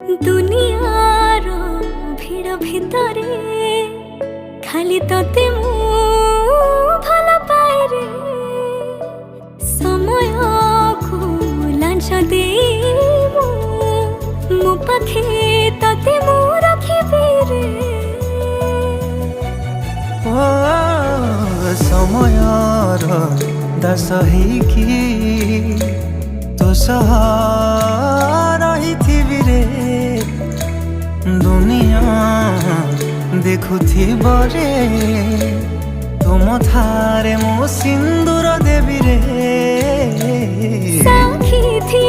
दुनियार भीड़ भितरे खाली तते मु भल पाए रे समय को लांछ दे मो पाखे तते मु रखिबे रे ओ समयर दास कि तो रही रे दुनिया देखुथी रे तुम थारे मो सिंदूर देवी रे साखी थी